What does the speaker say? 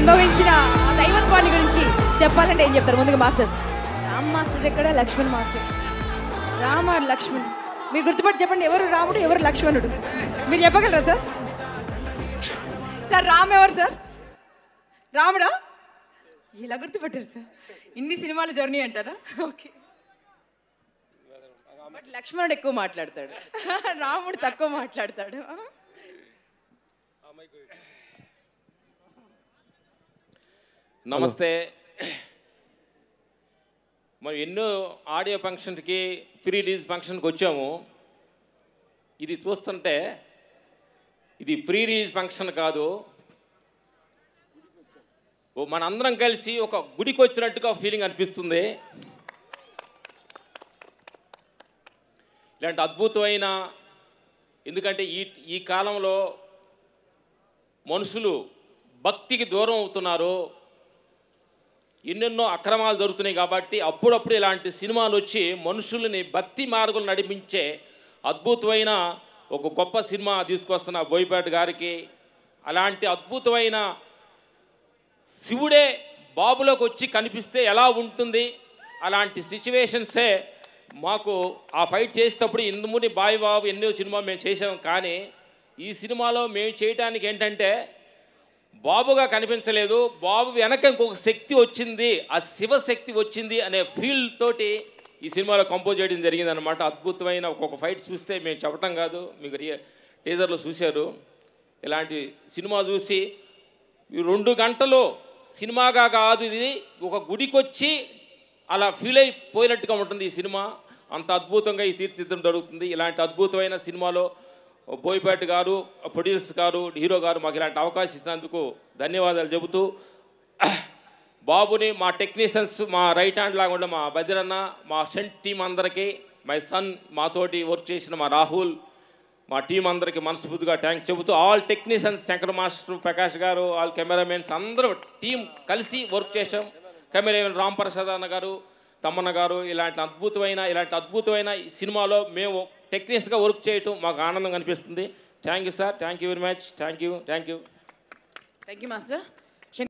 అనుభవించిన ఆ దైవత్వాన్ని గురించి చెప్పాలంటే ఏం చెప్తారు? ముందుగా మాస్టర్ రామ్ మాస్టర్ ఎక్కడ, లక్ష్మణ్ మాస్టర్. రామ లక్ష్మణ్ మీరు గుర్తుపట్టి చెప్పండి, ఎవరు రాముడు ఎవరు లక్ష్మణుడు మీరు చెప్పగలరా సార్? సార్ రామ్ ఎవరు సార్? రాముడా? ఎలా గుర్తుపట్టారు సార్? ఇన్ని సినిమాల జర్నీ అంటారా? ఓకే, బట్ లక్ష్మణుడు ఎక్కువ మాట్లాడతాడు, రాముడు తక్కువ మాట్లాడతాడు. నమస్తే. మనం ఎన్నో ఆడియో ఫంక్షన్కి ప్రీ రిలీజ్ ఫంక్షన్కి వచ్చాము. ఇది చూస్తుంటే ఇది ప్రీ రిలీజ్ ఫంక్షన్ కాదు, మనందరం కలిసి ఒక గుడికి వచ్చినట్టుగా ఫీలింగ్ అనిపిస్తుంది. ఇలాంటి అద్భుతమైన, ఎందుకంటే ఈ కాలంలో మనుషులు భక్తికి దూరం అవుతున్నారు, ఎన్నెన్నో అక్రమాలు జరుగుతున్నాయి. కాబట్టి అప్పుడప్పుడు ఇలాంటి సినిమాలు వచ్చి మనుషుల్ని భక్తి మార్గం నడిపించే అద్భుతమైన ఒక గొప్ప సినిమా తీసుకొస్తున్న బోయపాటి గారికి, అలాంటి అద్భుతమైన శివుడే బాబులోకి వచ్చి కనిపిస్తే ఎలా ఉంటుంది, అలాంటి సిచ్యువేషన్సే మాకు ఆ ఫైట్ చేసేటప్పుడు ఇందుముని బాయ్ బాబు ఎన్నో సినిమా మేము చేసాం. కానీ ఈ సినిమాలో మేము చేయడానికి ఏంటంటే బాబుగా కనిపించలేదు, బాబు వెనక ఇంకొక శక్తి వచ్చింది, ఆ శివశక్తి వచ్చింది అనే ఫీల్ తోటి ఈ సినిమాలో కంపోజ్ చేయడం జరిగిందనమాట. అద్భుతమైన ఒక్కొక్క ఫైట్ చూస్తే మేము చెప్పటం కాదు, మీకు టీజర్లో చూశారు. ఇలాంటి సినిమా చూసి 2 గంటలు సినిమాగా కాదు, ఇది ఒక గుడికి వచ్చి అలా ఫీల్ అయిపోయినట్టుగా ఉంటుంది ఈ సినిమా. అంత అద్భుతంగా ఈ తీర్చిదిద్దడం జరుగుతుంది. ఇలాంటి అద్భుతమైన సినిమాలో బోయపాటి గారు, ప్రొడ్యూసర్ గారు, హీరో గారు మాకు ఇలాంటి అవకాశం ఇచ్చినందుకు ధన్యవాదాలు చెబుతూ, బాబుని మా టెక్నీషియన్స్, మా రైట్ హ్యాండ్ లాగా ఉండే మా బద్రన్న, మా సెంట్ టీం అందరికీ, మై సన్, మాతోటి వర్క్ చేసిన మా రాహుల్, మా టీం అందరికీ మనస్ఫూర్తిగా థ్యాంక్స్ చెబుతూ, all technicians, Shankar master, Prakash గారు, ఆల్ కెమెరామెన్స్ అందరూ టీం కలిసి వర్క్ చేసాం. కెమెరామెన్ రామ్ ప్రసాద్ అన్న గారు, తమ్మన్న గారు, ఇలాంటి అద్భుతమైన ఈ సినిమాలో మేము టెక్నీషియన్స్గా వర్క్ చేయటం మాకు ఆనందం అనిపిస్తుంది. Thank you sir, thank you very much, thank you master.